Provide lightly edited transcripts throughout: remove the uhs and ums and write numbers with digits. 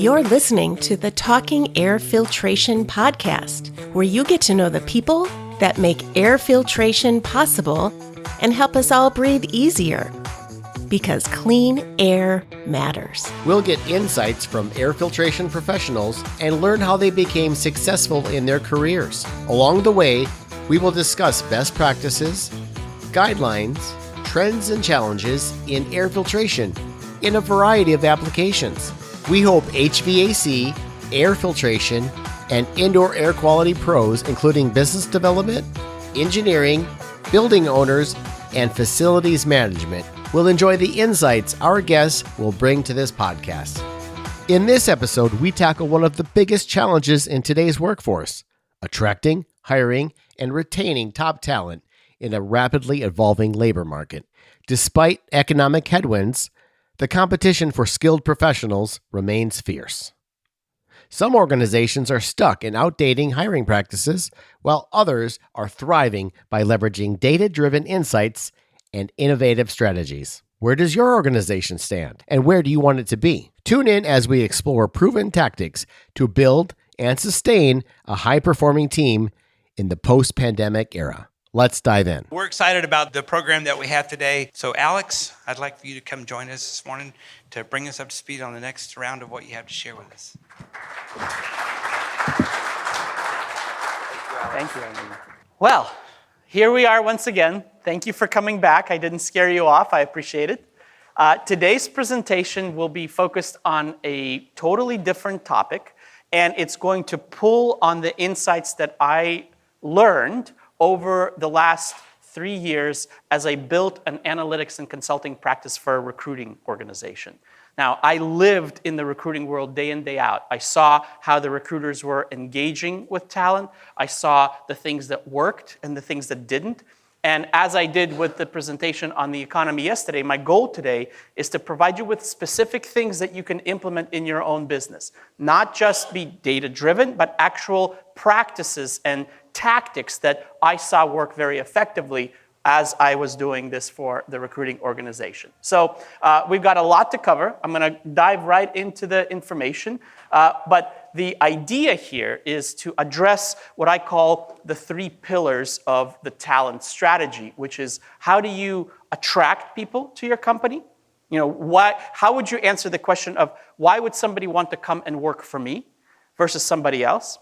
You're listening to the Talking Air Filtration podcast, where you get to know the people that make air filtration possible and help us all breathe easier. Because clean air matters. We'll get insights from air filtration professionals and learn how they became successful in their careers. Along the way, we will discuss best practices, guidelines, trends, and challenges in air filtration in a variety of applications. We hope HVAC, air filtration, and indoor air quality pros, including business development, engineering, building owners, and facilities management, will enjoy the insights our guests will bring to this podcast. In this episode, we tackle one of the biggest challenges in today's workforce: attracting, hiring, and retaining top talent in a rapidly evolving labor market. Despite economic headwinds, the competition for skilled professionals remains fierce. Some organizations are stuck in outdated hiring practices, while others are thriving by leveraging data-driven insights and innovative strategies. Where does your organization stand, and where do you want it to be? Tune in as we explore proven tactics to build and sustain a high-performing team in the post-pandemic era. Let's dive in. We're excited about the program that we have today. So Alex, I'd like for you to come join us this morning to bring us up to speed on the next round of what you have to share with us. Thank you, Andy. Well, here we are once again. Thank you for coming back. I didn't scare you off. I appreciate it. Today's presentation will be focused on a totally different topic, and it's going to pull on the insights that I learned over the last 3 years as I built an analytics and consulting practice for a recruiting organization. Now, I lived in the recruiting world day in, day out. I saw how the recruiters were engaging with talent. I saw the things that worked and the things that didn't. And as I did with the presentation on the economy yesterday, my goal today is to provide you with specific things that you can implement in your own business. Not just be data-driven, but actual practices and tactics that I saw work very effectively as I was doing this for the recruiting organization. So we've got a lot to cover. I'm going to dive right into the information. But the idea here is to address what I call the 3 pillars of the talent strategy, which is how do you attract people to your company? You know, how would you answer the question of why would somebody want to come and work for me versus somebody else?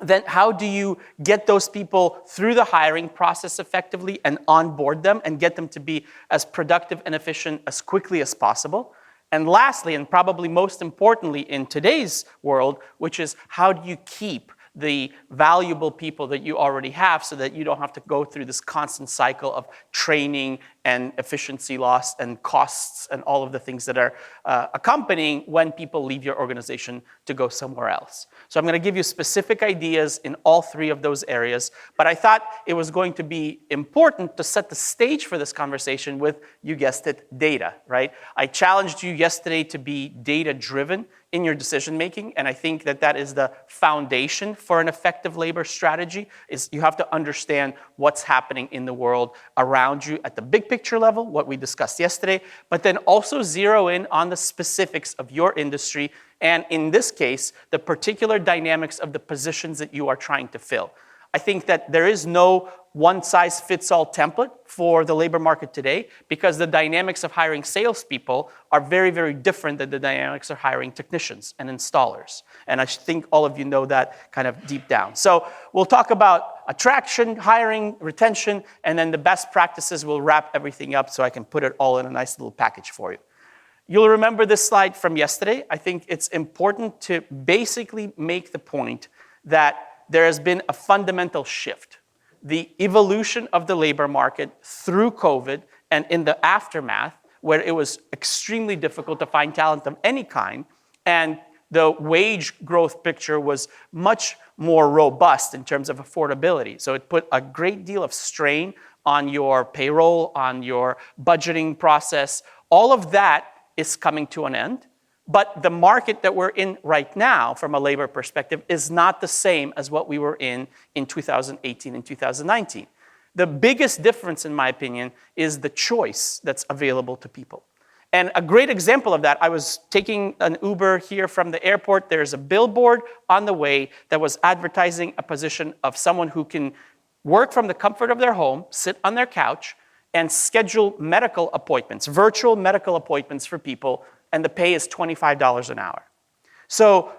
Then how do you get those people through the hiring process effectively and onboard them and get them to be as productive and efficient as quickly as possible? And lastly, and probably most importantly in today's world, which is how do you keep the valuable people that you already have so that you don't have to go through this constant cycle of training and efficiency loss and costs and all of the things that are accompanying when people leave your organization to go somewhere else. So I'm going to give you specific ideas in all 3 of those areas, but I thought it was going to be important to set the stage for this conversation with, you guessed it, data, right? I challenged you yesterday to be data-driven in your decision-making, and I think that that is the foundation for an effective labor strategy, is you have to understand what's happening in the world around you at the big picture level, what we discussed yesterday, but then also zero in on the specifics of your industry, and in this case, the particular dynamics of the positions that you are trying to fill. I think that there is no one-size-fits-all template for the labor market today because the dynamics of hiring salespeople are very, very different than the dynamics of hiring technicians and installers. And I think all of you know that kind of deep down. So we'll talk about attraction, hiring, retention, and then the best practices will wrap everything up so I can put it all in a nice little package for you. You'll remember this slide from yesterday. I think it's important to basically make the point that there has been a fundamental shift. The evolution of the labor market through COVID and in the aftermath, where it was extremely difficult to find talent of any kind, and the wage growth picture was much more robust in terms of affordability. So it put a great deal of strain on your payroll, on your budgeting process. All of that is coming to an end. But the market that we're in right now, from a labor perspective, is not the same as what we were in 2018 and 2019. The biggest difference, in my opinion, is the choice that's available to people. And a great example of that, I was taking an Uber here from the airport. There's a billboard on the way that was advertising a position of someone who can work from the comfort of their home, sit on their couch, and schedule medical appointments, virtual medical appointments for people, and the pay is $25 an hour. So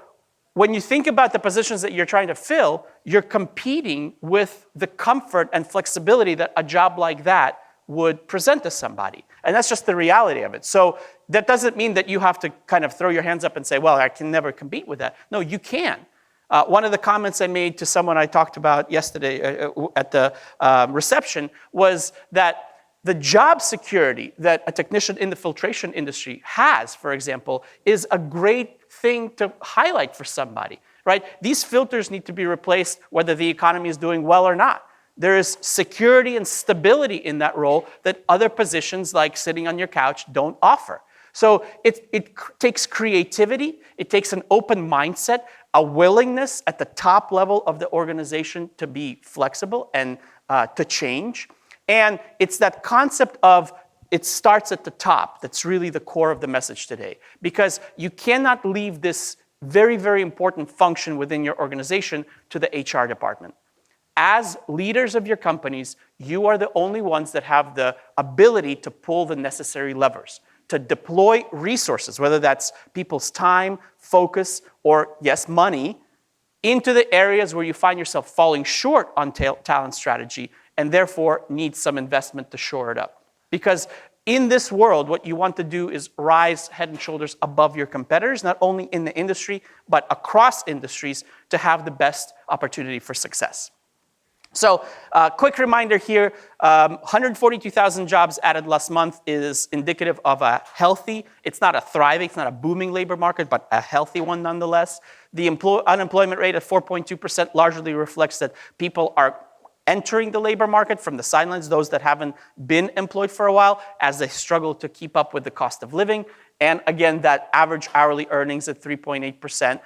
when you think about the positions that you're trying to fill, you're competing with the comfort and flexibility that a job like that would present to somebody. And that's just the reality of it. So that doesn't mean that you have to kind of throw your hands up and say, well, I can never compete with that. No, you can. One of the comments I made to someone I talked about yesterday at the reception was that the job security that a technician in the filtration industry has, for example, is a great thing to highlight for somebody, right? These filters need to be replaced whether the economy is doing well or not. There is security and stability in that role that other positions like sitting on your couch don't offer. So it takes creativity, it takes an open mindset, a willingness at the top level of the organization to be flexible and to change. And it's that concept of it starts at the top that's really the core of the message today. Because you cannot leave this very, very important function within your organization to the HR department. As leaders of your companies, you are the only ones that have the ability to pull the necessary levers, to deploy resources, whether that's people's time, focus, or, yes, money, into the areas where you find yourself falling short on talent strategy and therefore need some investment to shore it up. Because in this world, what you want to do is rise head and shoulders above your competitors, not only in the industry, but across industries to have the best opportunity for success. So, quick reminder here, 142,000 jobs added last month is indicative of a healthy, it's not a thriving, it's not a booming labor market, but a healthy one nonetheless. The unemployment rate of 4.2% largely reflects that people are entering the labor market from the sidelines, those that haven't been employed for a while, as they struggle to keep up with the cost of living. And again, that average hourly earnings at 3.8%,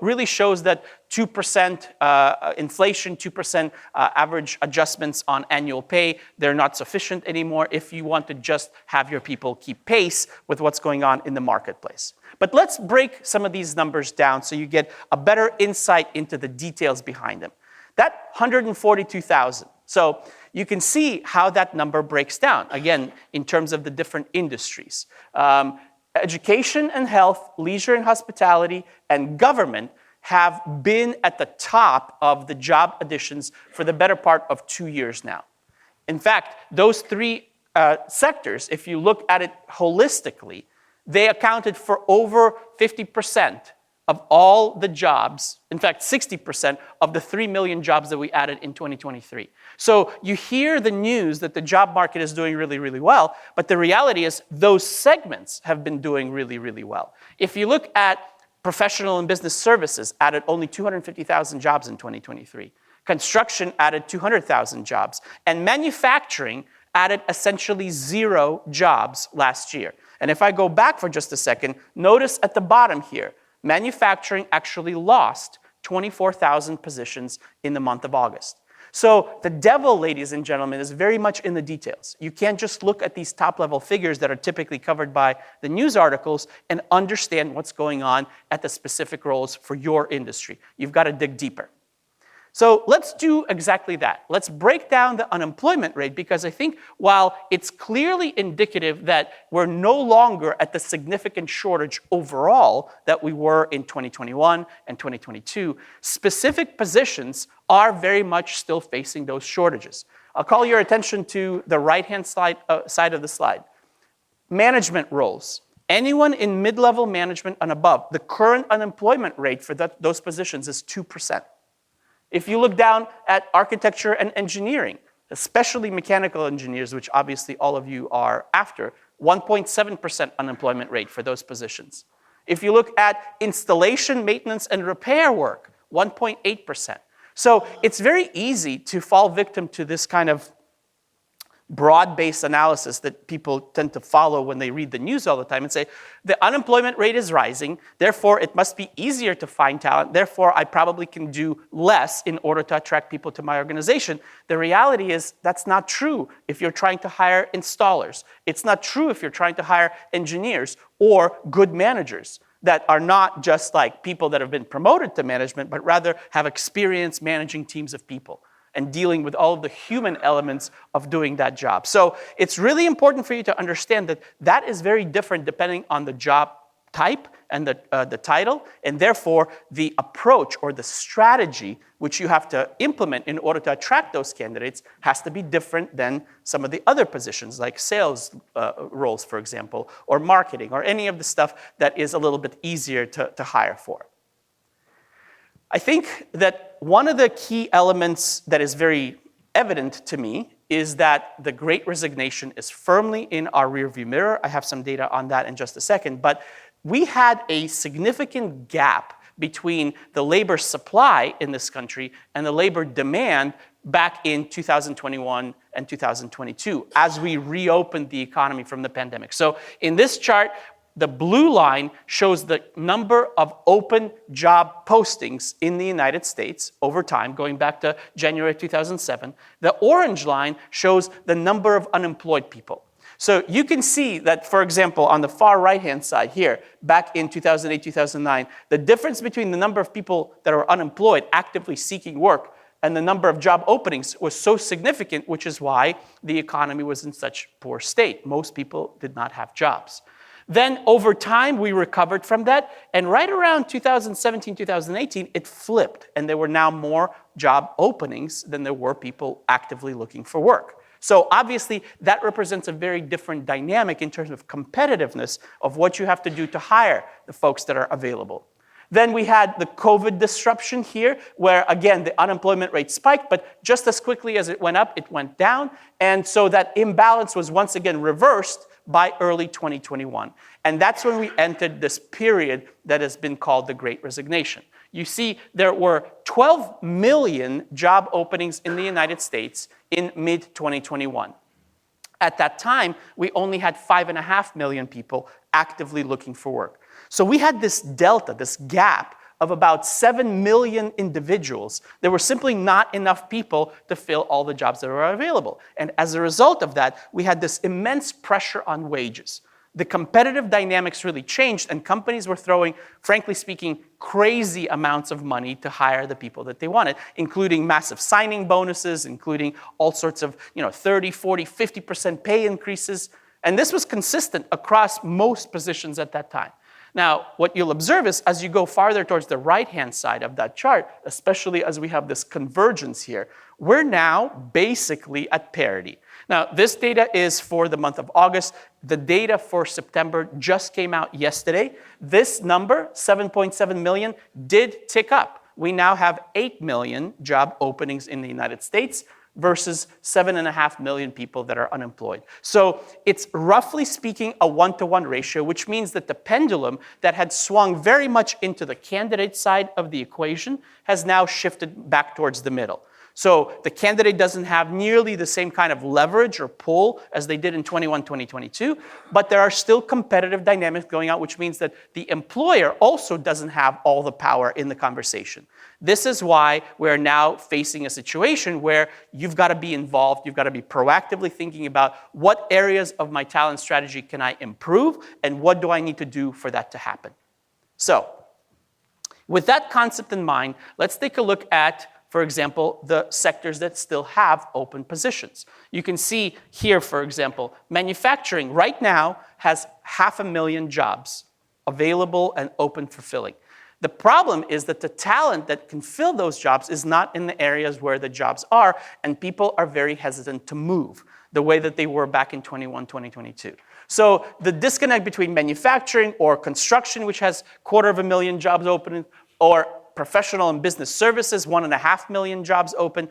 really shows that 2% inflation, 2% average adjustments on annual pay, they're not sufficient anymore if you want to just have your people keep pace with what's going on in the marketplace. But let's break some of these numbers down so you get a better insight into the details behind them. That 142,000. So you can see how that number breaks down, again, in terms of the different industries. Education and health, leisure and hospitality, and government have been at the top of the job additions for the better part of 2 years now. In fact, those three sectors, if you look at it holistically, they accounted for over 50% of all the jobs, in fact, 60% of the 3 million jobs that we added in 2023. So you hear the news that the job market is doing really, really well, but the reality is those segments have been doing really, really well. If you look at professional and business services, added only 250,000 jobs in 2023. Construction added 200,000 jobs. And manufacturing added essentially 0 jobs last year. And if I go back for just a second, notice at the bottom here, manufacturing actually lost 24,000 positions in the month of August. So the devil, ladies and gentlemen, is very much in the details. You can't just look at these top-level figures that are typically covered by the news articles and understand what's going on at the specific roles for your industry. You've got to dig deeper. So let's do exactly that. Let's break down the unemployment rate, because I think while it's clearly indicative that we're no longer at the significant shortage overall that we were in 2021 and 2022, specific positions are very much still facing those shortages. I'll call your attention to the right-hand side of the slide. Management roles. Anyone in mid-level management and above, the current unemployment rate for those positions is 2%. If you look down at architecture and engineering, especially mechanical engineers, which obviously all of you are after, 1.7% unemployment rate for those positions. If you look at installation, maintenance, and repair work, 1.8%. So it's very easy to fall victim to this kind of broad-based analysis that people tend to follow when they read the news all the time and say, the unemployment rate is rising, therefore it must be easier to find talent, therefore I probably can do less in order to attract people to my organization. The reality is that's not true if you're trying to hire installers. It's not true if you're trying to hire engineers or good managers that are not just like people that have been promoted to management, but rather have experience managing teams of people and dealing with all of the human elements of doing that job. So it's really important for you to understand that that is very different depending on the job type and the title, and therefore the approach or the strategy which you have to implement in order to attract those candidates has to be different than some of the other positions like sales roles, for example, or marketing, or any of the stuff that is a little bit easier to hire for. I think that one of the key elements that is very evident to me is that the Great Resignation is firmly in our rearview mirror. I have some data on that in just a second, but we had a significant gap between the labor supply in this country and the labor demand back in 2021 and 2022 as we reopened the economy from the pandemic. So in this chart, the blue line shows the number of open job postings in the United States over time, going back to January 2007. The orange line shows the number of unemployed people. So you can see that, for example, on the far right-hand side here, back in 2008, 2009, the difference between the number of people that are unemployed, actively seeking work, and the number of job openings was so significant, which is why the economy was in such poor state. Most people did not have jobs. Then over time, we recovered from that. And right around 2017, 2018, it flipped. And there were now more job openings than there were people actively looking for work. So obviously, that represents a very different dynamic in terms of competitiveness of what you have to do to hire the folks that are available. Then we had the COVID disruption here, where again, the unemployment rate spiked, but just as quickly as it went up, it went down. And so that imbalance was once again reversed by early 2021. And that's when we entered this period that has been called the Great Resignation. You see, there were 12 million job openings in the United States in mid-2021. At that time, we only had 5.5 million people actively looking for work. So we had this delta, this gap of about 7 million individuals. There were simply not enough people to fill all the jobs that were available. And as a result of that, we had this immense pressure on wages. The competitive dynamics really changed, and companies were throwing, frankly speaking, crazy amounts of money to hire the people that they wanted, including massive signing bonuses, including all sorts of 30, 40, 50% pay increases. And this was consistent across most positions at that time. Now, what you'll observe is as you go farther towards the right-hand side of that chart, especially as we have this convergence here, we're now basically at parity. Now, this data is for the month of August. The data for September just came out yesterday. This number, 7.7 million, did tick up. We now have 8 million job openings in the United States versus 7.5 million people that are unemployed. So it's roughly speaking a 1-to-1 ratio, which means that the pendulum that had swung very much into the candidate side of the equation has now shifted back towards the middle. So the candidate doesn't have nearly the same kind of leverage or pull as they did in 2022, but there are still competitive dynamics going on, which means that the employer also doesn't have all the power in the conversation. This is why we're now facing a situation where you've got to be involved, you've got to be proactively thinking about what areas of my talent strategy can I improve and what do I need to do for that to happen. So, with that concept in mind, let's take a look at, for example, the sectors that still have open positions. You can see here, for example, manufacturing right now has 500,000 jobs available and open for filling. The problem is that the talent that can fill those jobs is not in the areas where the jobs are, and people are very hesitant to move the way that they were back in 2022. So the disconnect between manufacturing or construction, which has 250,000 jobs open, or professional and business services, 1.5 million jobs open.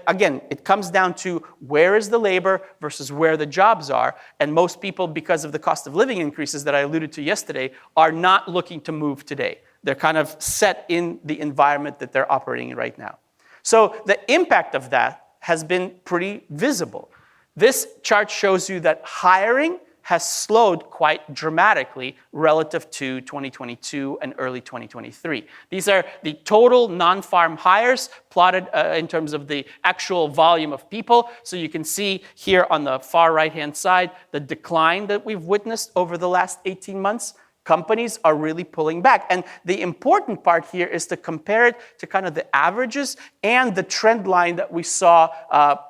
Again, it comes down to where is the labor versus where the jobs are. And most people, because of the cost of living increases that I alluded to yesterday, are not looking to move today. They're kind of set in the environment that they're operating in right now. So the impact of that has been pretty visible. This chart shows you that hiring has slowed quite dramatically relative to 2022 and early 2023. These are the total non-farm hires plotted in terms of the actual volume of people. So you can see here on the far right-hand side the decline that we've witnessed over the last 18 months. Companies are really pulling back. And the important part here is to compare it to kind of the averages and the trend line that we saw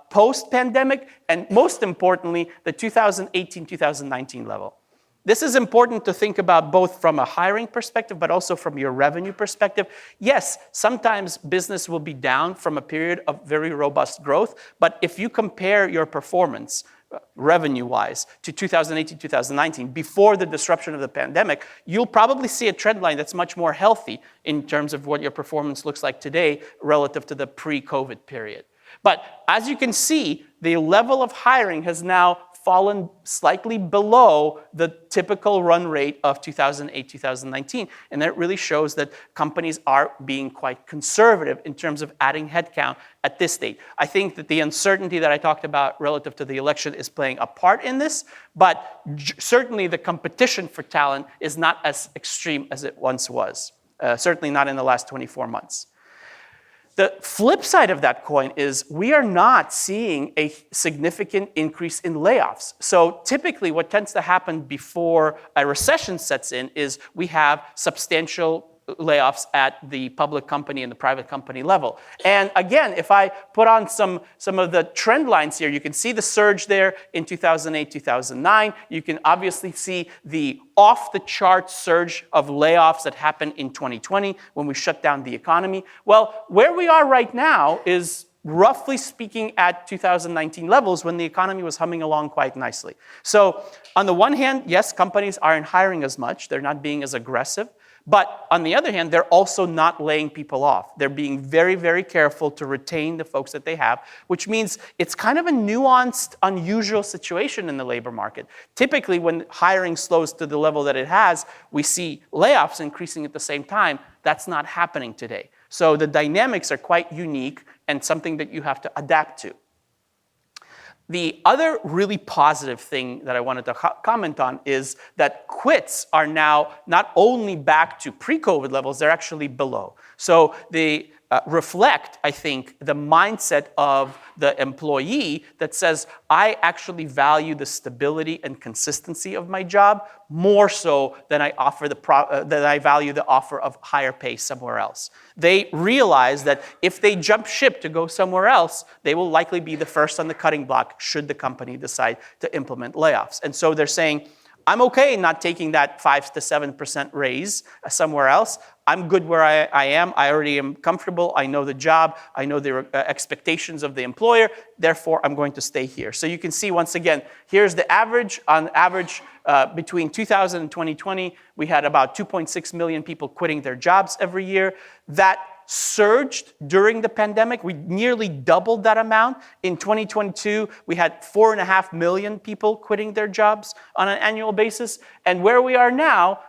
post-pandemic, and most importantly, the 2018-2019 level. This is important to think about both from a hiring perspective, but also from your revenue perspective. Yes, sometimes business will be down from a period of very robust growth, but if you compare your performance revenue-wise to 2018-2019, before the disruption of the pandemic, you'll probably see a trend line that's much more healthy in terms of what your performance looks like today relative to the pre-COVID period. But as you can see, the level of hiring has now fallen slightly below the typical run rate of 2008-2019. And that really shows that companies are being quite conservative in terms of adding headcount at this stage. I think that the uncertainty that I talked about relative to the election is playing a part in this, but certainly the competition for talent is not as extreme as it once was, certainly not in the last 24 months. The flip side of that coin is we are not seeing a significant increase in layoffs. So typically what tends to happen before a recession sets in is we have substantial layoffs at the public company and the private company level. And again, if I put on some of the trend lines here, you can see the surge there in 2008, 2009. You can obviously see the off-the-chart surge of layoffs that happened in 2020 when we shut down the economy. Well, where we are right now is roughly speaking at 2019 levels when the economy was humming along quite nicely. So on the one hand, yes, companies aren't hiring as much. They're not being as aggressive. But on the other hand, they're also not laying people off. They're being very, very careful to retain the folks that they have, which means it's kind of a nuanced, unusual situation in the labor market. Typically, when hiring slows to the level that it has, we see layoffs increasing at the same time. That's not happening today. So the dynamics are quite unique and something that you have to adapt to. The other really positive thing that I wanted to comment on is that quits are now not only back to pre-COVID levels, they're actually below. So they reflect, I think, the mindset of the employee that says, I actually value the stability and consistency of my job more so than I value the offer of higher pay somewhere else. They realize that if they jump ship to go somewhere else, they will likely be the first on the cutting block should the company decide to implement layoffs. And so they're saying, I'm okay not taking that 5 to 7% raise somewhere else. I'm good where I am. I already am comfortable. I know the job. I know the expectations of the employer. Therefore, I'm going to stay here. So you can see, once again, here's the average. On average, between 2000 and 2020, we had about 2.6 million people quitting their jobs every year. That surged during the pandemic. We nearly doubled that amount. In 2022, we had 4.5 million people quitting their jobs on an annual basis. And where we are now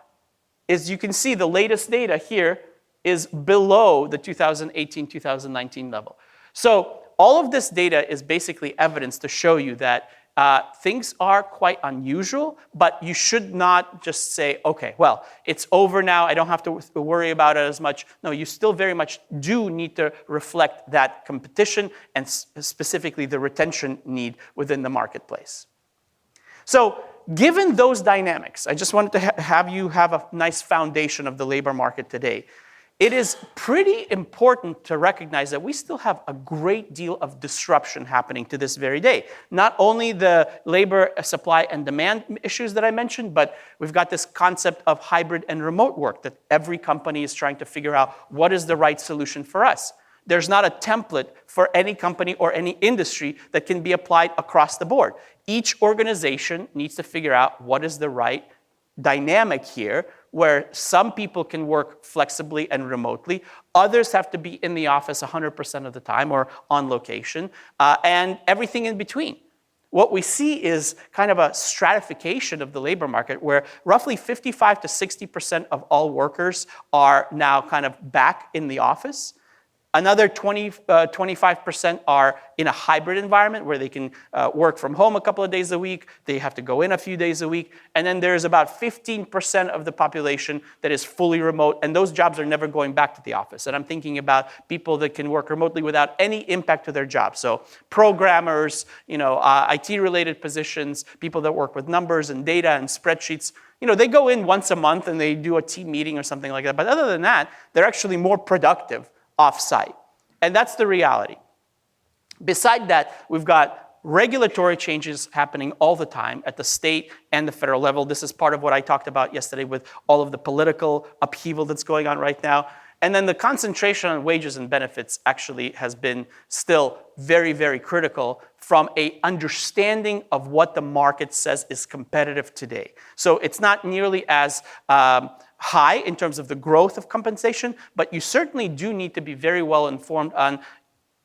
is, you can see the latest data here is below the 2018-2019 level. So all of this data is basically evidence to show you that things are quite unusual, but you should not just say, okay, well, it's over now. I don't have to worry about it as much. No, you still very much do need to reflect that competition and specifically the retention need within the marketplace. So given those dynamics, I just wanted to have you have a nice foundation of the labor market today. It is pretty important to recognize that we still have a great deal of disruption happening to this very day. Not only the labor supply and demand issues that I mentioned, but we've got this concept of hybrid and remote work that every company is trying to figure out what is the right solution for us. There's not a template for any company or any industry that can be applied across the board. Each organization needs to figure out what is the right dynamic here, where some people can work flexibly and remotely. Others have to be in the office 100% of the time or on location, and everything in between. What we see is kind of a stratification of the labor market where roughly 55 to 60% of all workers are now kind of back in the office. Another 25% are in a hybrid environment where they can work from home a couple of days a week. They have to go in a few days a week. And then there's about 15% of the population that is fully remote, and those jobs are never going back to the office. And I'm thinking about people that can work remotely without any impact to their job. So programmers, IT-related positions, people that work with numbers and data and spreadsheets. They go in once a month and they do a team meeting or something like that. But other than that, they're actually more productive off-site. And that's the reality. Beside that, we've got regulatory changes happening all the time at the state and the federal level. This is part of what I talked about yesterday with all of the political upheaval that's going on right now. And then the concentration on wages and benefits actually has been still very, very critical from an understanding of what the market says is competitive today. So it's not nearly as high in terms of the growth of compensation, but you certainly do need to be very well informed on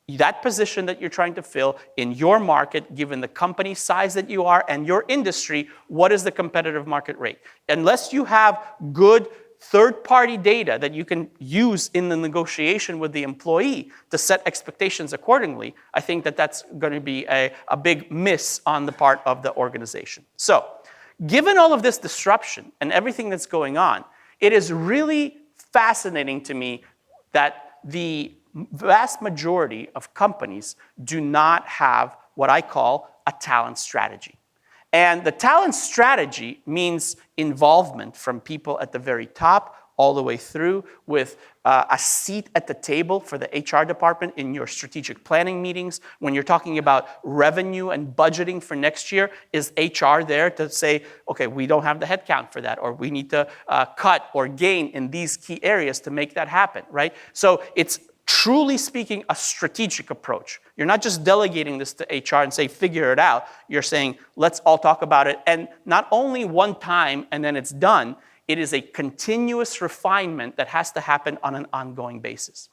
that position that you're trying to fill in your market, given the company size that you are and your industry, what is the competitive market rate? Unless you have good third-party data that you can use in the negotiation with the employee to set expectations accordingly, I think that that's going to be a big miss on the part of the organization. So, given all of this disruption and everything that's going on, it is really fascinating to me that the vast majority of companies do not have what I call a talent strategy. And the talent strategy means involvement from people at the very top all the way through with a seat at the table for the HR department in your strategic planning meetings. When you're talking about revenue and budgeting for next year, is HR there to say, okay, we don't have the headcount for that, or we need to cut or gain in these key areas to make that happen, right? So it's truly speaking a strategic approach. You're not just delegating this to HR and say, figure it out. You're saying, let's all talk about it. And not only one time and then it's done, it is a continuous refinement that has to happen on an ongoing basis.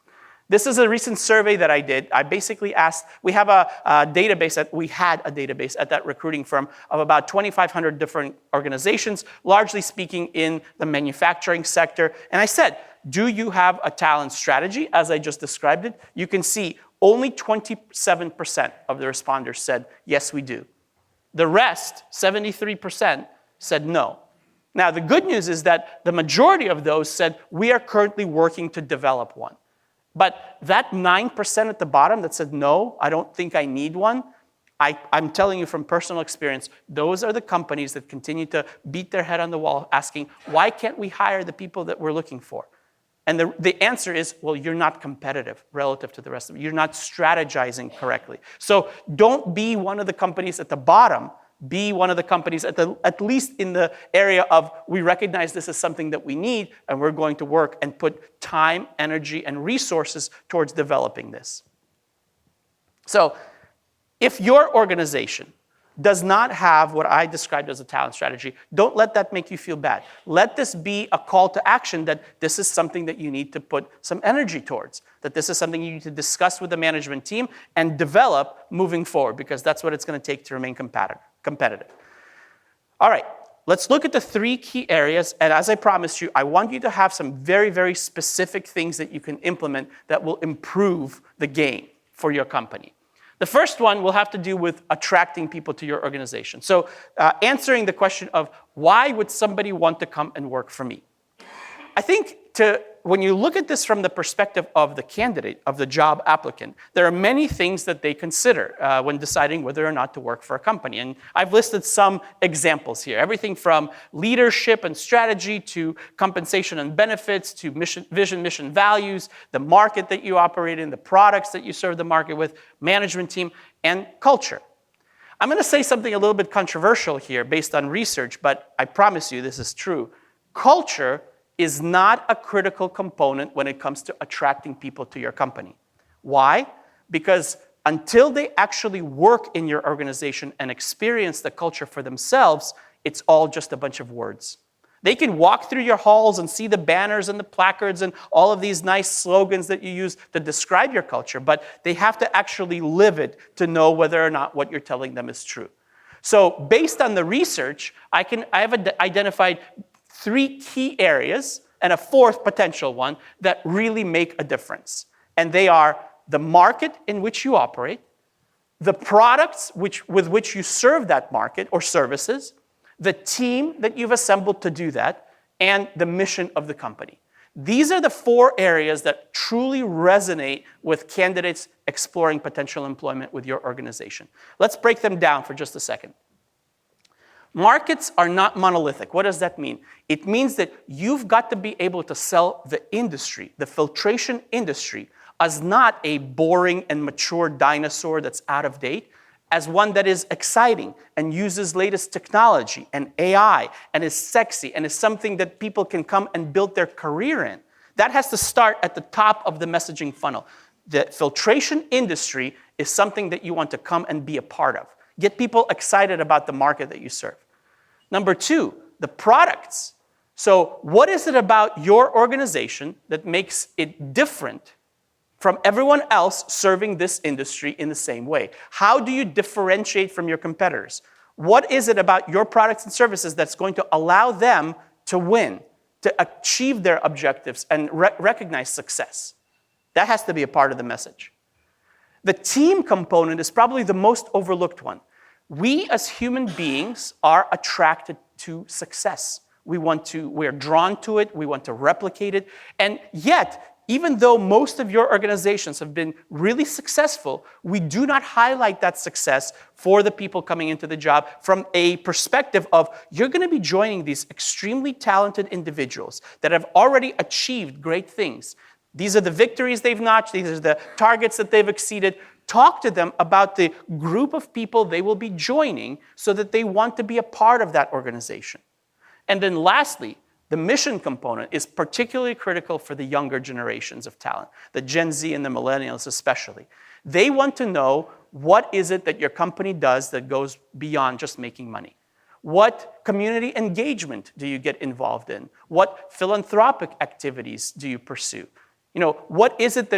This is a recent survey that I did. I basically asked, we had a database at that recruiting firm of about 2,500 different organizations, largely speaking in the manufacturing sector. And I said, do you have a talent strategy as I just described it? You can see only 27% of the responders said, yes, we do. The rest, 73%, said no. Now, the good news is that the majority of those said, we are currently working to develop one. But that 9% at the bottom that said, no, I don't think I need one, I'm telling you from personal experience, those are the companies that continue to beat their head on the wall asking, why can't we hire the people that we're looking for? And the answer is, well, you're not competitive relative to the rest of it. You're not strategizing correctly. So don't be one of the companies at the bottom. Be one of the companies at least in the area of, we recognize this is something that we need, and we're going to work and put time, energy, and resources towards developing this. So if your organization does not have what I described as a talent strategy, don't let that make you feel bad. Let this be a call to action that this is something that you need to put some energy towards, that this is something you need to discuss with the management team and develop moving forward, because that's what it's going to take to remain competitive. All right, let's look at the 3 key areas. And as I promised you, I want you to have some very, very specific things that you can implement that will improve the game for your company. The first one will have to do with attracting people to your organization. So answering the question of, why would somebody want to come and work for me? I think when you look at this from the perspective of the candidate, of the job applicant, there are many things that they consider when deciding whether or not to work for a company. And I've listed some examples here. Everything from leadership and strategy to compensation and benefits to vision, mission, values, the market that you operate in, the products that you serve the market with, management team, and culture. I'm going to say something a little bit controversial here based on research, but I promise you this is true. Culture is not a critical component when it comes to attracting people to your company. Why? Because until they actually work in your organization and experience the culture for themselves, it's all just a bunch of words. They can walk through your halls and see the banners and the placards and all of these nice slogans that you use to describe your culture, but they have to actually live it to know whether or not what you're telling them is true. So based on the research, I have identified 3 key areas and a 4th potential one that really make a difference. And they are the market in which you operate, the products with which you serve that market or services, the team that you've assembled to do that, and the mission of the company. These are the 4 areas that truly resonate with candidates exploring potential employment with your organization. Let's break them down for just a second. Markets are not monolithic. What does that mean? It means that you've got to be able to sell the industry, the filtration industry, as not a boring and mature dinosaur that's out of date, as one that is exciting and uses latest technology and AI and is sexy and is something that people can come and build their career in. That has to start at the top of the messaging funnel. The filtration industry is something that you want to come and be a part of. Get people excited about the market that you serve. Number 2, the products. So what is it about your organization that makes it different from everyone else serving this industry in the same way? How do you differentiate from your competitors? What is it about your products and services that's going to allow them to win, to achieve their objectives and recognize success? That has to be a part of the message. The team component is probably the most overlooked one. We as human beings are attracted to success. We're drawn to it, we want to replicate it, and yet, even though most of your organizations have been really successful, we do not highlight that success for the people coming into the job from a perspective of you're going to be joining these extremely talented individuals that have already achieved great things. These are the victories they've notched. These are the targets that they've exceeded. Talk to them about the group of people they will be joining so that they want to be a part of that organization. And then lastly, the mission component is particularly critical for the younger generations of talent, the Gen Z and the millennials especially. They want to know what is it that your company does that goes beyond just making money. What community engagement do you get involved in? What philanthropic activities do you pursue? What is it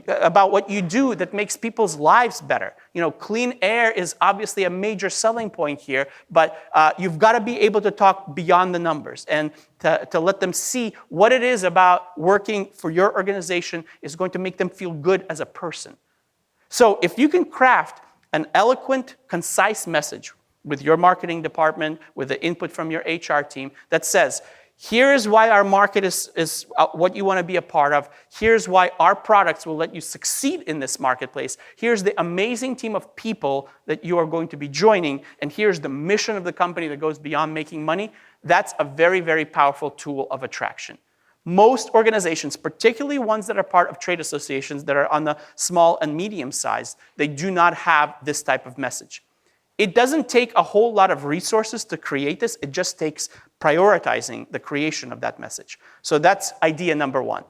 about what you do that makes people's lives better? Clean air is obviously a major selling point here, but you've got to be able to talk beyond the numbers and to let them see what it is about working for your organization is going to make them feel good as a person. So if you can craft an eloquent, concise message with your marketing department, with the input from your HR team that says, here is why our market is what you want to be a part of. Here's why our products will let you succeed in this marketplace. Here's the amazing team of people that you are going to be joining. And here's the mission of the company that goes beyond making money. That's a very, very powerful tool of attraction. Most organizations, particularly ones that are part of trade associations that are on the small and medium size, they do not have this type of message. It doesn't take a whole lot of resources to create this. It just takes prioritizing the creation of that message. So that's idea number 1.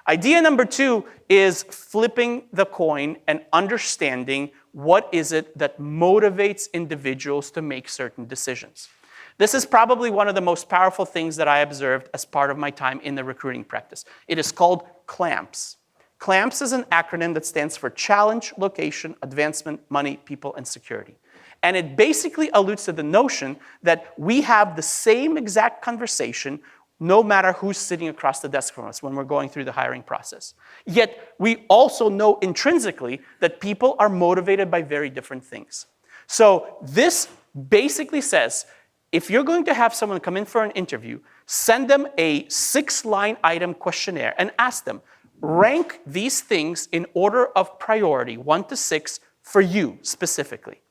Idea number 2 is flipping the coin and understanding what is it that motivates individuals to make certain decisions. This is probably one of the most powerful things that I observed as part of my time in the recruiting practice. It is called CLAMPS. CLAMPS is an acronym that stands for Challenge, Location, Advancement, Money, People, and Security. And it basically alludes to the notion that we have the same exact conversation no matter who's sitting across the desk from us when we're going through the hiring process. Yet we also know intrinsically that people are motivated by very different things. So this basically says, if you're going to have someone come in for an interview, send them a 6-line item questionnaire and ask them, rank these things in order of priority, 1 to 6, for you specifically.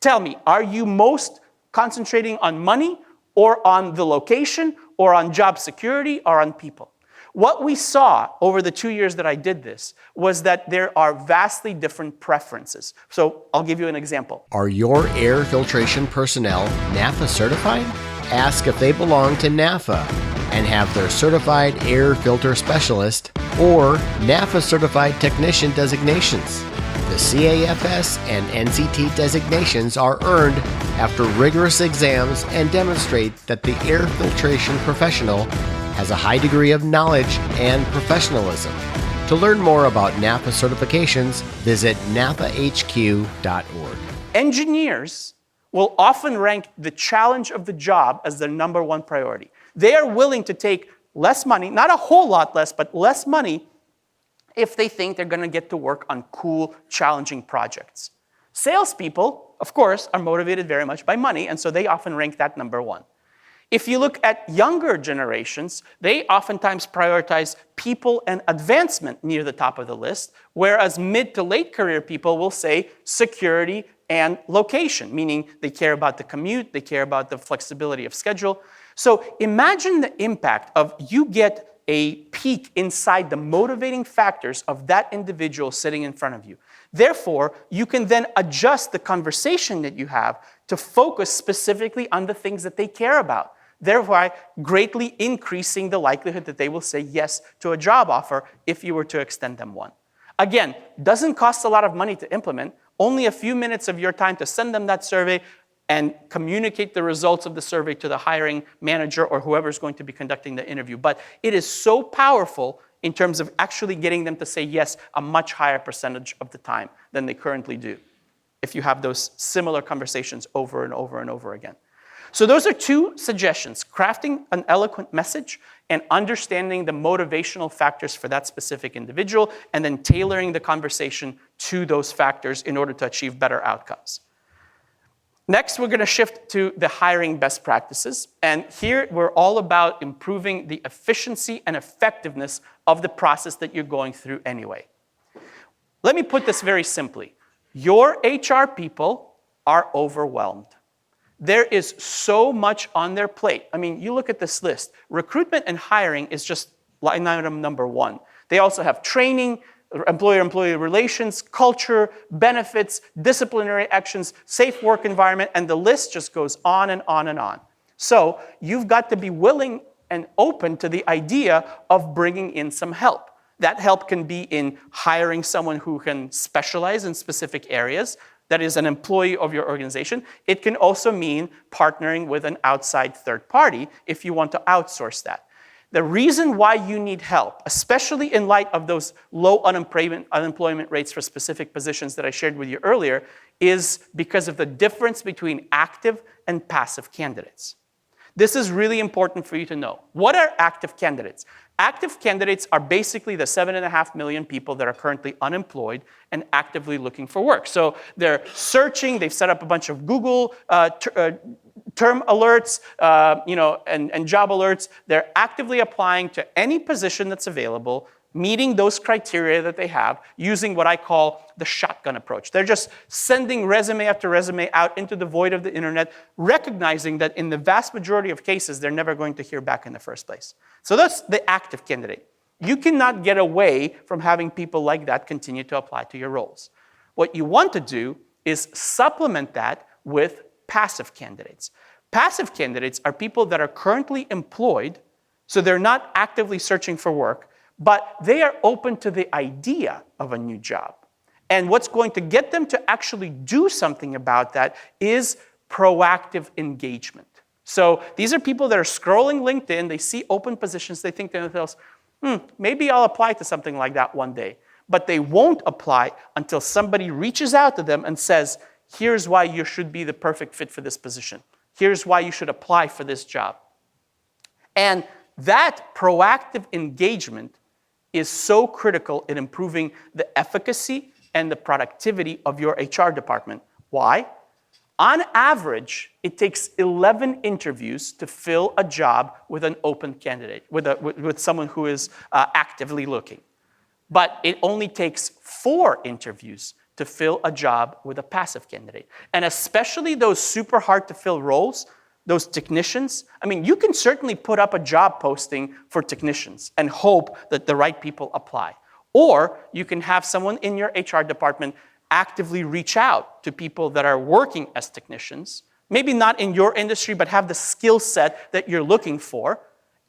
Tell me, are you most concentrating on money or on the location or on job security or on people? What we saw over the 2 years that I did this was that there are vastly different preferences. So I'll give you an example. Are your air filtration personnel NAFA certified? Ask if they belong to NAFA and have their certified air filter specialist or NAFA certified technician designations. The CAFS and NCT designations are earned after rigorous exams and demonstrate that the air filtration professional has a high degree of knowledge and professionalism. To learn more about NAFA certifications, visit nafahq.org. Engineers will often rank the challenge of the job as their number 1 priority. They are willing to take less money, not a whole lot less, but less money, if they think they're going to get to work on cool, challenging projects. Salespeople, of course, are motivated very much by money, and so they often rank that number one. If you look at younger generations, they oftentimes prioritize people and advancement near the top of the list, whereas mid to late career people will say security and location, meaning they care about the commute, they care about the flexibility of schedule. So imagine the impact of you get a peek inside the motivating factors of that individual sitting in front of you. Therefore, you can then adjust the conversation that you have to focus specifically on the things that they care about, thereby greatly increasing the likelihood that they will say yes to a job offer if you were to extend them one. Again, doesn't cost a lot of money to implement, only a few minutes of your time to send them that survey and communicate the results of the survey to the hiring manager or whoever's going to be conducting the interview. But it is so powerful in terms of actually getting them to say yes a much higher percentage of the time than they currently do if you have those similar conversations over and over and over again. So those are two suggestions: crafting an eloquent message and understanding the motivational factors for that specific individual, and then tailoring the conversation to those factors in order to achieve better outcomes. Next, we're going to shift to the hiring best practices. And here, we're all about improving the efficiency and effectiveness of the process that you're going through anyway. Let me put this very simply. Your HR people are overwhelmed. There is so much on their plate. I mean, you look at this list. Recruitment and hiring is just line item number one. They also have training, employer-employee relations, culture, benefits, disciplinary actions, safe work environment, and the list just goes on and on and on. So you've got to be willing and open to the idea of bringing in some help. That help can be in hiring someone who can specialize in specific areas, that is an employee of your organization. It can also mean partnering with an outside third party if you want to outsource that. The reason why you need help, especially in light of those low unemployment rates for specific positions that I shared with you earlier, is because of the difference between active and passive candidates. This is really important for you to know. What are active candidates? Active candidates are basically the 7.5 million people that are currently unemployed and actively looking for work. So they're searching, they've set up a bunch of Google term alerts, and job alerts. They're actively applying to any position that's available, meeting those criteria that they have, using what I call the shotgun approach. They're just sending resume after resume out into the void of the internet, recognizing that in the vast majority of cases, they're never going to hear back in the first place. So that's the active candidate. You cannot get away from having people like that continue to apply to your roles. What you want to do is supplement that with passive candidates. Passive candidates are people that are currently employed, so they're not actively searching for work, but they are open to the idea of a new job. And what's going to get them to actually do something about that is proactive engagement. So these are people that are scrolling LinkedIn, they see open positions, they think to themselves, maybe I'll apply to something like that one day. But they won't apply until somebody reaches out to them and says, here's why you should be the perfect fit for this position. Here's why you should apply for this job. And that proactive engagement is so critical in improving the efficacy and the productivity of your HR department. Why? On average, it takes 11 interviews to fill a job with an open candidate, with someone who is actively looking. But it only takes 4 interviews to fill a job with a passive candidate. And especially those super hard to fill roles, those technicians, I mean, you can certainly put up a job posting for technicians and hope that the right people apply. Or you can have someone in your HR department actively reach out to people that are working as technicians, maybe not in your industry, but have the skill set that you're looking for,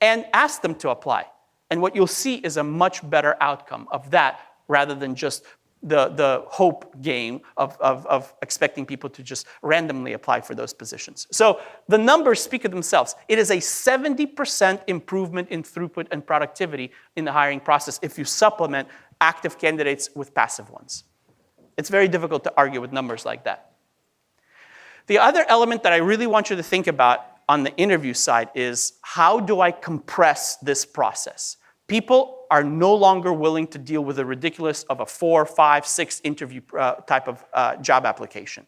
and ask them to apply. And what you'll see is a much better outcome of that rather than just the hope game of expecting people to just randomly apply for those positions. So the numbers speak of themselves. It is a 70% improvement in throughput and productivity in the hiring process if you supplement active candidates with passive ones. It's very difficult to argue with numbers like that. The other element that I really want you to think about on the interview side is, how do I compress this process? People are no longer willing to deal with the ridiculous of a 4, 5, 6 interview type of job application.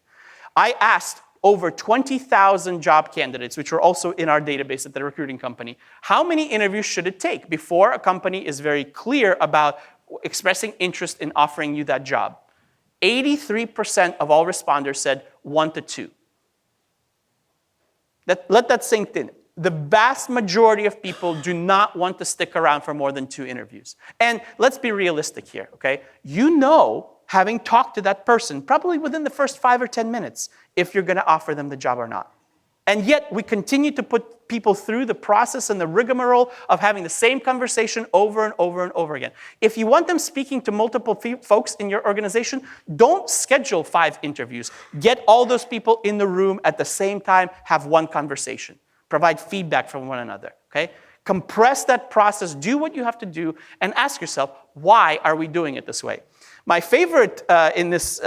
I asked over 20,000 job candidates, which are also in our database at the recruiting company, how many interviews should it take before a company is very clear about expressing interest in offering you that job? 83% of all responders said 1 to 2. Let that sink in. The vast majority of people do not want to stick around for more than 2 interviews. And let's be realistic here, okay? You know, having talked to that person, probably within the first 5 or 10 minutes, if you're going to offer them the job or not. And yet, we continue to put people through the process and the rigmarole of having the same conversation over and over and over again. If you want them speaking to multiple folks in your organization, don't schedule 5 interviews. Get all those people in the room at the same time, have one conversation. Provide feedback from one another, okay? Compress that process, do what you have to do, and ask yourself, why are we doing it this way? My favorite in this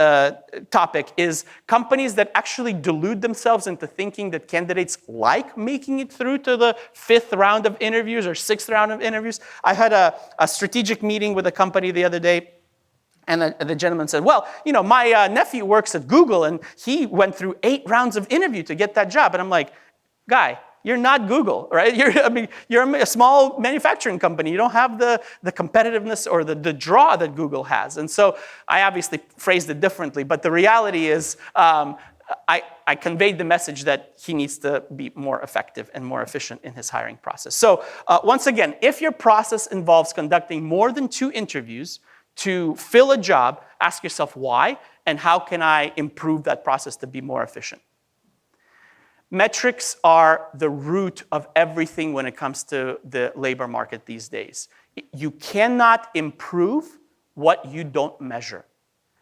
topic is companies that actually delude themselves into thinking that candidates like making it through to the 5th round of interviews or 6th round of interviews. I had a strategic meeting with a company the other day, and the gentleman said, well, you know, my nephew works at Google, and he went through 8 rounds of interview to get that job. And I'm like, guy, you're not Google, right? You're a small manufacturing company. You don't have the competitiveness or the draw that Google has. And so I obviously phrased it differently, but the reality is I conveyed the message that he needs to be more effective and more efficient in his hiring process. So once again, if your process involves conducting more than 2 interviews to fill a job, ask yourself why, and how can I improve that process to be more efficient? Metrics are the root of everything when it comes to the labor market these days. You cannot improve what you don't measure.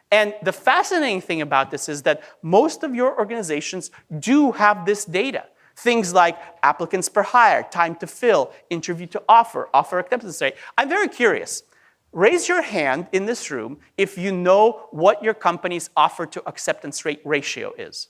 And the fascinating thing about this is that most of your organizations do have this data. Things like applicants per hire, time to fill, interview to offer, offer acceptance rate. I'm very curious. Raise your hand in this room if you know what your company's offer to acceptance rate ratio is.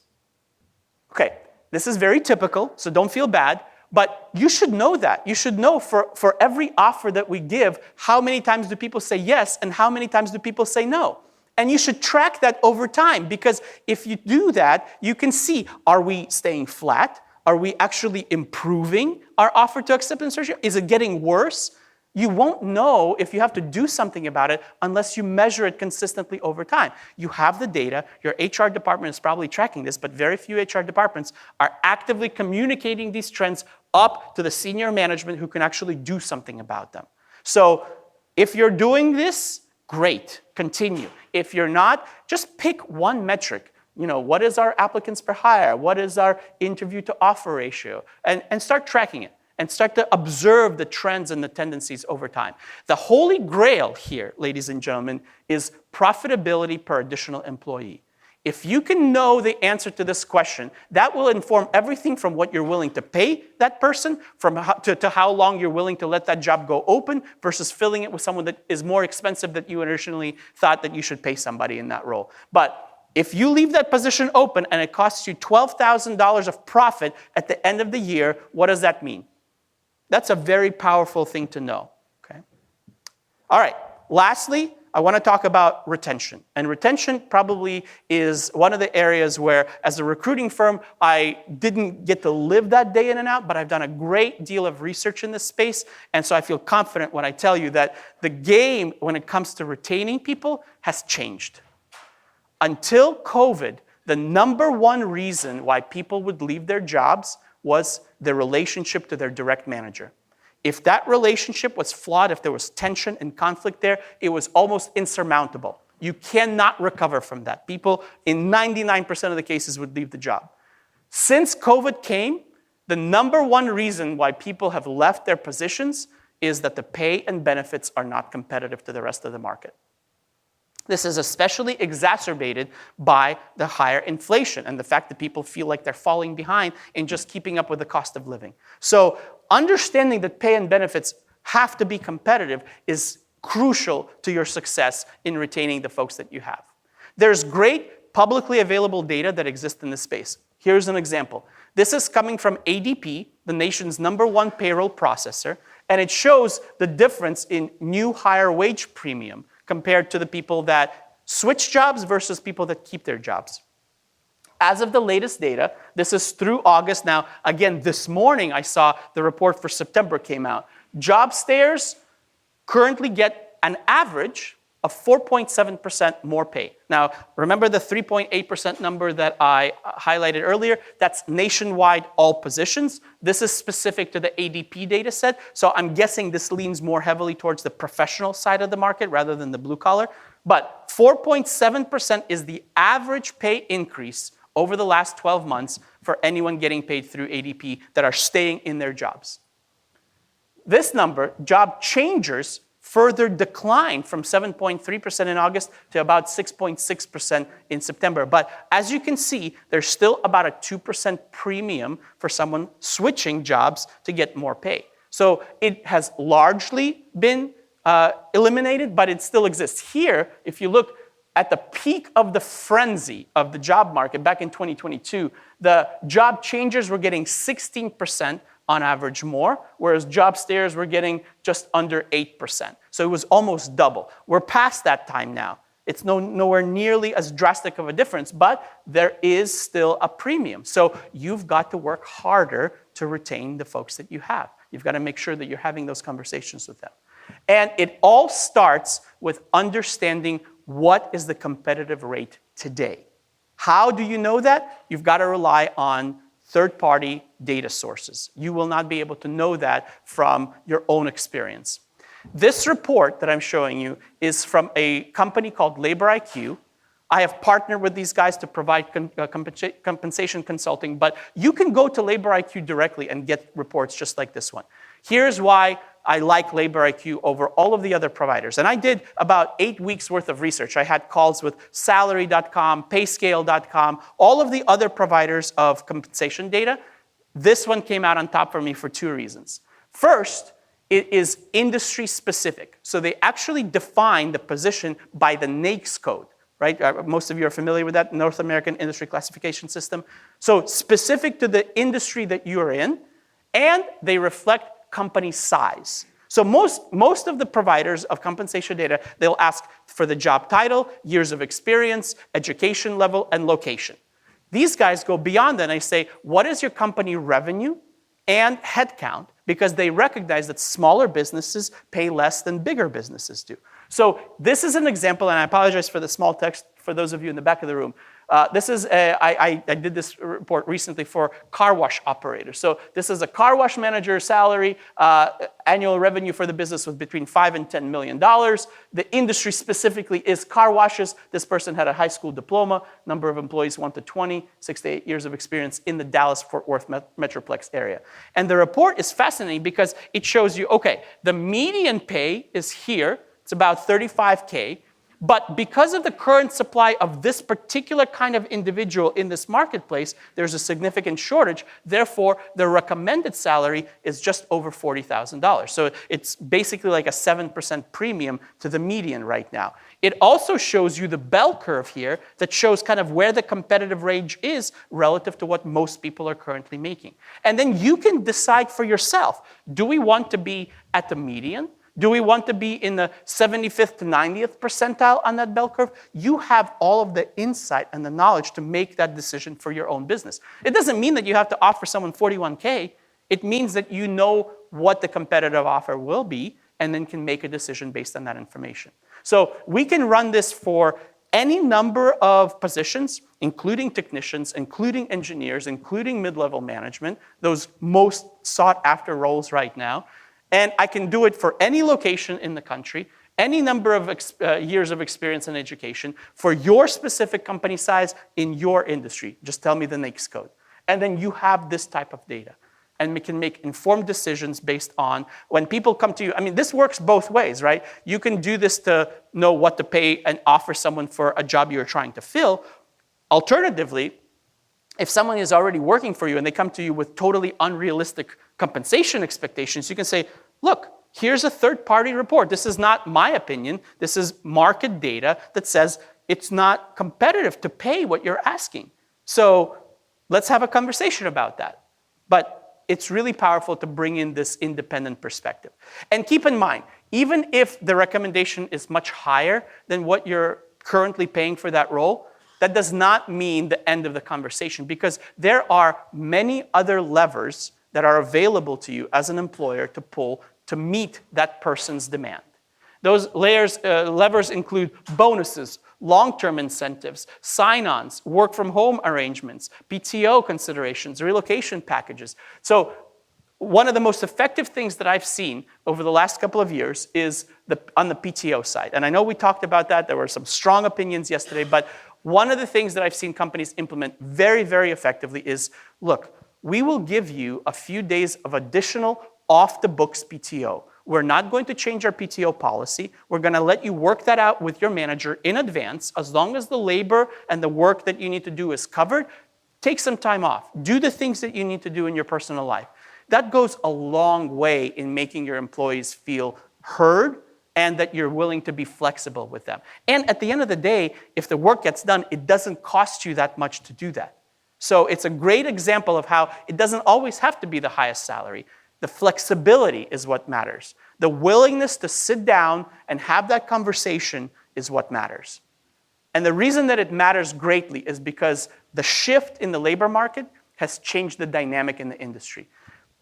Okay. This is very typical, so don't feel bad, but you should know that. You should know for every offer that we give, how many times do people say yes and how many times do people say no. And you should track that over time, because if you do that, you can see, are we staying flat? Are we actually improving our offer to acceptance ratio? Is it getting worse? You won't know if you have to do something about it unless you measure it consistently over time. You have the data. Your HR department is probably tracking this, but very few HR departments are actively communicating these trends up to the senior management who can actually do something about them. So if you're doing this, great, continue. If you're not, just pick one metric. You know, what is our applicants per hire? What is our interview to offer ratio? And start tracking it. And start to observe the trends and the tendencies over time. The holy grail here, ladies and gentlemen, is profitability per additional employee. If you can know the answer to this question, that will inform everything from what you're willing to pay that person, to how long you're willing to let that job go open versus filling it with someone that is more expensive than you originally thought that you should pay somebody in that role. But if you leave that position open and it costs you $12,000 of profit at the end of the year, what does that mean? That's a very powerful thing to know, okay? All right, lastly, I want to talk about retention. And retention probably is one of the areas where, as a recruiting firm, I didn't get to live that day in and out, but I've done a great deal of research in this space. And so I feel confident when I tell you that the game, when it comes to retaining people, has changed. Until COVID, the number one reason why people would leave their jobs was their relationship to their direct manager. If that relationship was flawed, if there was tension and conflict there, it was almost insurmountable. You cannot recover from that. People, in 99% of the cases, would leave the job. Since COVID came, the number one reason why people have left their positions is that the pay and benefits are not competitive to the rest of the market. This is especially exacerbated by the higher inflation and the fact that people feel like they're falling behind in just keeping up with the cost of living. So understanding that pay and benefits have to be competitive is crucial to your success in retaining the folks that you have. There's great publicly available data that exists in this space. Here's an example. This is coming from ADP, the nation's #1 payroll processor, And it shows the difference in new higher wage premium compared to the people that switch jobs versus people that keep their jobs. As of the latest data, this is through August. Now, again, this morning I saw the report for September came out. Job stayers currently get an average of 4.7% more pay. Now, remember the 3.8% number that I highlighted earlier? That's nationwide, all positions. This is specific to the ADP data set, so I'm guessing this leans more heavily towards the professional side of the market rather than the blue collar. But 4.7% is the average pay increase over the last 12 months for anyone getting paid through ADP that are staying in their jobs. This number, job changers, further declined from 7.3% in August to about 6.6% in September. But as you can see, there's still about a 2% premium for someone switching jobs to get more pay. So it has largely been eliminated, but it still exists. Here, if you look at the peak of the frenzy of the job market back in 2022, the job changers were getting 16% on average more, whereas job stayers were getting just under 8%. So it was almost double. We're past that time now. It's nowhere nearly as drastic of a difference, but there is still a premium. So you've got to work harder to retain the folks that you have. You've got to make sure that you're having those conversations with them. And it all starts with understanding what is the competitive rate today. How do you know that? You've got to rely on third-party data sources. You will not be able to know that from your own experience. This report that I'm showing you is from a company called Labor IQ. I have partnered with these guys to provide compensation consulting, but you can go to Labor IQ directly and get reports just like this one. Here's why I like Labor IQ over all of the other providers. And I did about 8 weeks worth of research. I had calls with salary.com, payscale.com, all of the other providers of compensation data. This one came out on top for me for 2 reasons. First, it is industry specific. So they actually define the position by the NAICS code, right? Most of you are familiar with that, North American Industry Classification System. So specific to the industry that you're in, and they reflect company size. So most of the providers of compensation data, they'll ask for the job title, years of experience, education level, and location. These guys go beyond that and they say, what is your company revenue and headcount? Because they recognize that smaller businesses pay less than bigger businesses do. So this is an example, and I apologize for the small text for those of you in the back of the room. I did this report recently for car wash operators. So this is a car wash manager salary. Annual revenue for the business was between $5 and $10 million. The industry specifically is car washes. This person had a high school diploma. Number of employees 1 to 20, 6 to 8 years of experience in the Dallas-Fort Worth Metroplex area. And the report is fascinating because it shows you, okay, the median pay is here. It's about $35K. But because of the current supply of this particular kind of individual in this marketplace, there's a significant shortage. Therefore, the recommended salary is just over $40,000. So it's basically like a 7% premium to the median right now. It also shows you the bell curve here that shows kind of where the competitive range is relative to what most people are currently making. And then you can decide for yourself, do we want to be at the median? Do we want to be in the 75th to 90th percentile on that bell curve? You have all of the insight and the knowledge to make that decision for your own business. It doesn't mean that you have to offer someone $41K. It means that you know what the competitive offer will be and then can make a decision based on that information. So we can run this for any number of positions, including technicians, including engineers, including mid-level management, those most sought after roles right now. And I can do it for any location in the country, any number of years of experience in education, for your specific company size in your industry. Just tell me the NAICS code. And then you have this type of data. And we can make informed decisions based on when people come to you. I mean, this works both ways, right? You can do this to know what to pay and offer someone for a job you're trying to fill. Alternatively, if someone is already working for you and they come to you with totally unrealistic compensation expectations, you can say, look, here's a third-party report. This is not my opinion. This is market data that says it's not competitive to pay what you're asking. So let's have a conversation about that. But it's really powerful to bring in this independent perspective. And keep in mind, even if the recommendation is much higher than what you're currently paying for that role, that does not mean the end of the conversation, because there are many other levers that are available to you as an employer to pull to meet that person's demand. Those levers include bonuses, long-term incentives, sign-ons, work-from-home arrangements, PTO considerations, relocation packages. So one of the most effective things that I've seen over the last couple of years is on the PTO side. And I know we talked about that. There were some strong opinions yesterday. But one of the things that I've seen companies implement very, very effectively is, look, we will give you a few days of additional off-the-books PTO. We're not going to change our PTO policy. We're going to let you work that out with your manager in advance. As long as the labor and the work that you need to do is covered, take some time off. Do the things that you need to do in your personal life. That goes a long way in making your employees feel heard and that you're willing to be flexible with them. And at the end of the day, if the work gets done, it doesn't cost you that much to do that. So it's a great example of how it doesn't always have to be the highest salary. The flexibility is what matters. The willingness to sit down and have that conversation is what matters. And the reason that it matters greatly is because the shift in the labor market has changed the dynamic in the industry.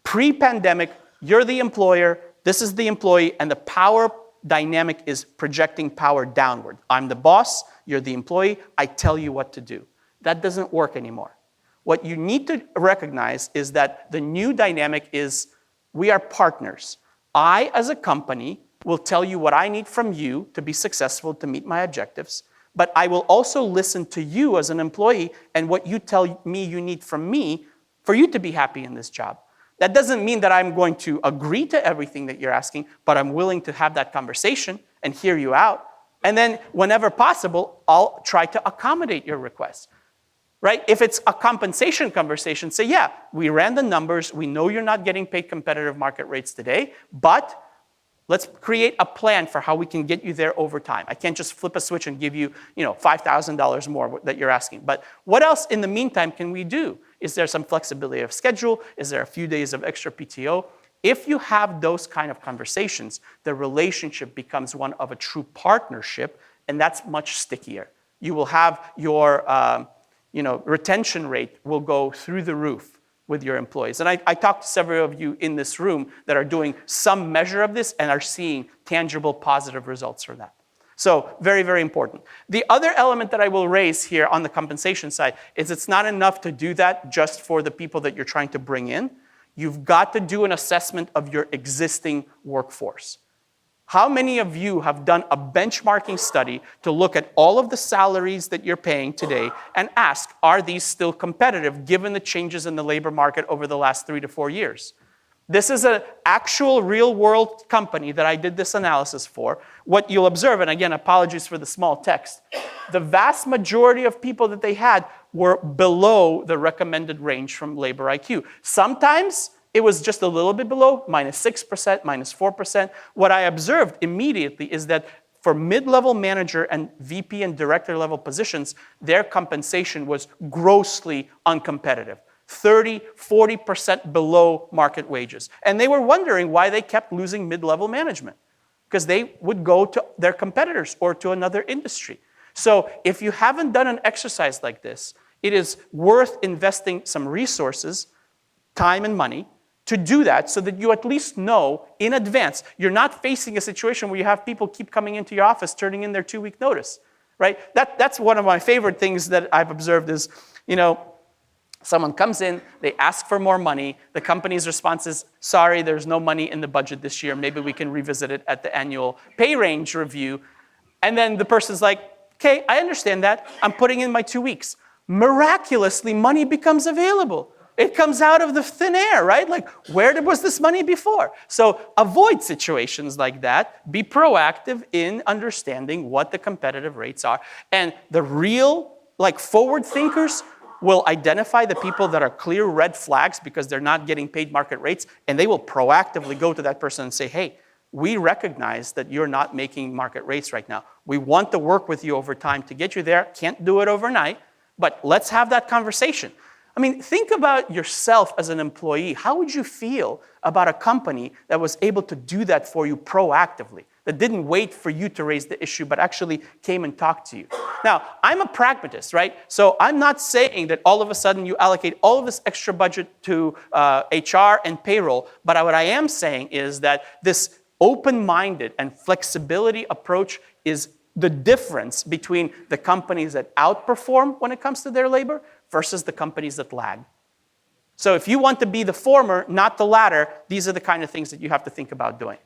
Pre-pandemic, you're the employer, this is the employee, and the power dynamic is projecting power downward. I'm the boss, you're the employee, I tell you what to do. That doesn't work anymore. What you need to recognize is that the new dynamic is we are partners. I, as a company, will tell you what I need from you to be successful, to meet my objectives, but I will also listen to you as an employee and what you tell me you need from me for you to be happy in this job. That doesn't mean that I'm going to agree to everything that you're asking, but I'm willing to have that conversation and hear you out. And then whenever possible, I'll try to accommodate your requests. Right? If it's a compensation conversation, say, yeah, we ran the numbers. We know you're not getting paid competitive market rates today, but let's create a plan for how we can get you there over time. I can't just flip a switch and give you, $5,000 more that you're asking. But what else in the meantime can we do? Is there some flexibility of schedule? Is there a few days of extra PTO? If you have those kind of conversations, the relationship becomes one of a true partnership, and that's much stickier. You will have your retention rate will go through the roof with your employees. And I talked to several of you in this room that are doing some measure of this and are seeing tangible positive results from that. So very, very important. The other element that I will raise here on the compensation side is it's not enough to do that just for the people that you're trying to bring in. You've got to do an assessment of your existing workforce. How many of you have done a benchmarking study to look at all of the salaries that you're paying today and ask, are these still competitive given the changes in the labor market over the last 3 to 4 years? This is an actual real-world company that I did this analysis for. What you'll observe, and again, apologies for the small text, the vast majority of people that they had were below the recommended range from Labor IQ. Sometimes it was just a little bit below, -6%, -4%. What I observed immediately is that for mid-level manager and VP and director level positions, their compensation was grossly uncompetitive. 30, 40% below market wages. And they were wondering why they kept losing mid-level management, because they would go to their competitors or to another industry. So if you haven't done an exercise like this, it is worth investing some resources, time and money, to do that so that you at least know in advance. You're not facing a situation where you have people keep coming into your office, turning in their 2-week notice, right? That's one of my favorite things that I've observed is, someone comes in, they ask for more money. The company's response is, sorry, there's no money in the budget this year. Maybe we can revisit it at the annual pay range review. And then the person's like, okay, I understand that. I'm putting in my 2 weeks. Miraculously, money becomes available. It comes out of the thin air, right? Like, where was this money before? So avoid situations like that. Be proactive in understanding what the competitive rates are. And the real, forward thinkers will identify the people that are clear red flags because they're not getting paid market rates, and they will proactively go to that person and say, hey, we recognize that you're not making market rates right now. We want to work with you over time to get you there. Can't do it overnight, but let's have that conversation. I mean, think about yourself as an employee. How would you feel about a company that was able to do that for you proactively, that didn't wait for you to raise the issue, but actually came and talked to you? Now, I'm a pragmatist, right? So I'm not saying that all of a sudden you allocate all of this extra budget to HR and payroll, but what I am saying is that this open-minded and flexibility approach is the difference between the companies that outperform when it comes to their labor versus the companies that lag. So if you want to be the former, not the latter, these are the kind of things that you have to think about doing.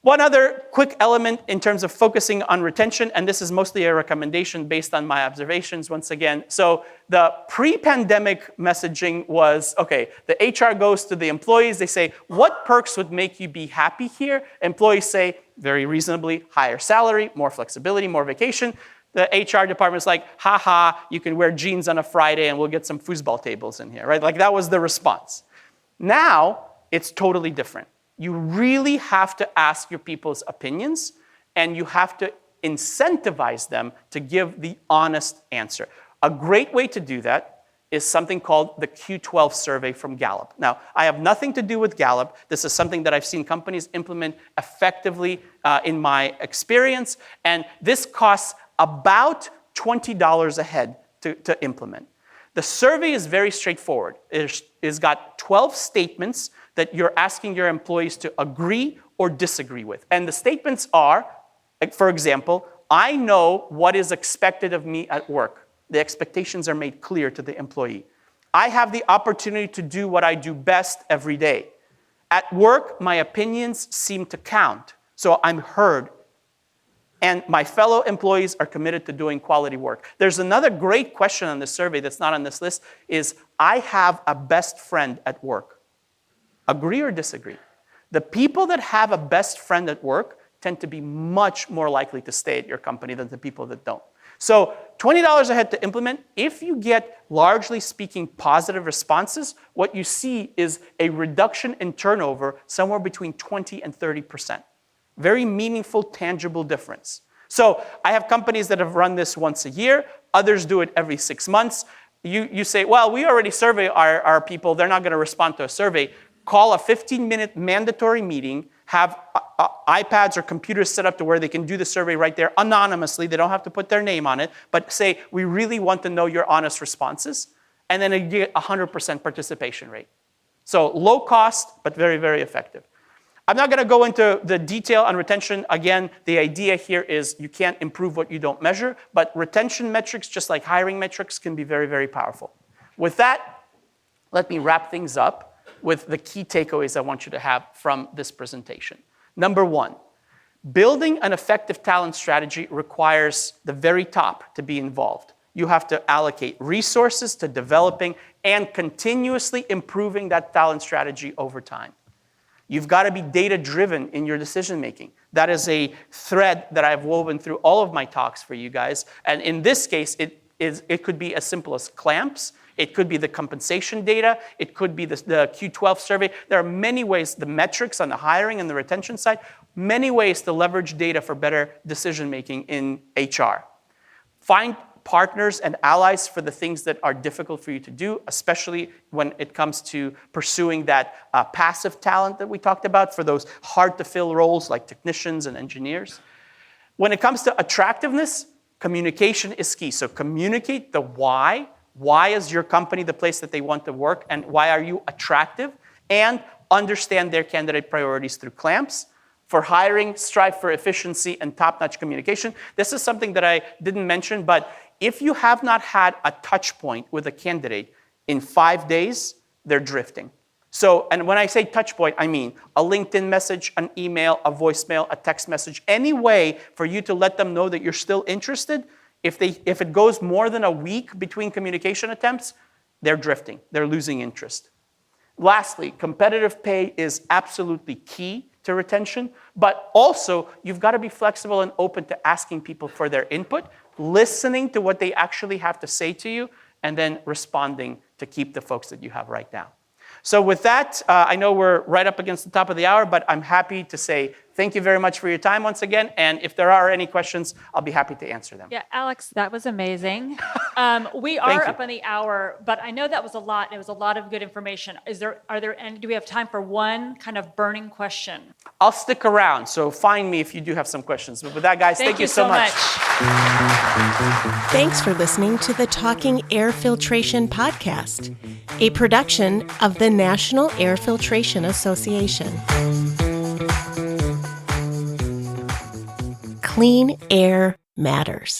One other quick element in terms of focusing on retention, and this is mostly a recommendation based on my observations once again. So the pre-pandemic messaging was, okay, the HR goes to the employees, they say, what perks would make you be happy here? Employees say, very reasonably, higher salary, more flexibility, more vacation. The HR department's like, haha, you can wear jeans on a Friday and we'll get some foosball tables in here, right? Like that was the response. Now, it's totally different. You really have to ask your people's opinions and you have to incentivize them to give the honest answer. A great way to do that is something called the Q12 survey from Gallup. Now, I have nothing to do with Gallup. This is something that I've seen companies implement effectively in my experience, and this costs about $20 a head to implement. The survey is very straightforward. It's got 12 statements that you're asking your employees to agree or disagree with. And the statements are, for example, I know what is expected of me at work. The expectations are made clear to the employee. I have the opportunity to do what I do best every day. At work, my opinions seem to count, so I'm heard. And my fellow employees are committed to doing quality work. There's another great question on this survey that's not on this list, is I have a best friend at work. Agree or disagree? The people that have a best friend at work tend to be much more likely to stay at your company than the people that don't. So $20 a head to implement. If you get, largely speaking, positive responses, what you see is a reduction in turnover somewhere between 20 and 30%. Very meaningful, tangible difference. So I have companies that have run this once a year. Others do it every 6 months. You say, well, we already survey our people. They're not going to respond to a survey. Call a 15-minute mandatory meeting. Have iPads or computers set up to where they can do the survey right there anonymously. They don't have to put their name on it. But say, we really want to know your honest responses. And then you get 100% participation rate. So low cost, but very, very effective. I'm not going to go into the detail on retention. Again, the idea here is you can't improve what you don't measure, but retention metrics, just like hiring metrics, can be very, very powerful. With that, let me wrap things up with the key takeaways I want you to have from this presentation. Number one, building an effective talent strategy requires the very top to be involved. You have to allocate resources to developing and continuously improving that talent strategy over time. You've got to be data-driven in your decision-making. That is a thread that I've woven through all of my talks for you guys. And in this case, it could be as simple as clamps. It could be the compensation data. It could be the Q12 survey. There are many ways, the metrics on the hiring and the retention side, many ways to leverage data for better decision-making in HR. Find partners and allies for the things that are difficult for you to do, especially when it comes to pursuing that passive talent that we talked about for those hard-to-fill roles like technicians and engineers. When it comes to attractiveness, communication is key. So communicate the why. Why is your company the place that they want to work, and why are you attractive? And understand their candidate priorities through clamps. For hiring, strive for efficiency and top-notch communication. This is something that I didn't mention, but if you have not had a touch point with a candidate in 5 days, they're drifting. So, and when I say touch point, I mean a LinkedIn message, an email, a voicemail, a text message, any way for you to let them know that you're still interested. If it goes more than a week between communication attempts, they're drifting. They're losing interest. Lastly, competitive pay is absolutely key to retention, but also you've got to be flexible and open to asking people for their input, listening to what they actually have to say to you, and then responding to keep the folks that you have right now. So with that, I know we're right up against the top of the hour, but I'm happy to say thank you very much for your time once again. And if there are any questions, I'll be happy to answer them. Yeah, Alex, that was amazing. We Thank are you. up on the hour, but I know that was a lot. It was a lot of good information. Do we have time for one kind of burning question? I'll stick around, so find me if you do have some questions. But with that, guys, thank you so much. Thanks for listening to the Talking Air Filtration Podcast, a production of the National Air Filtration Association. Clean air matters.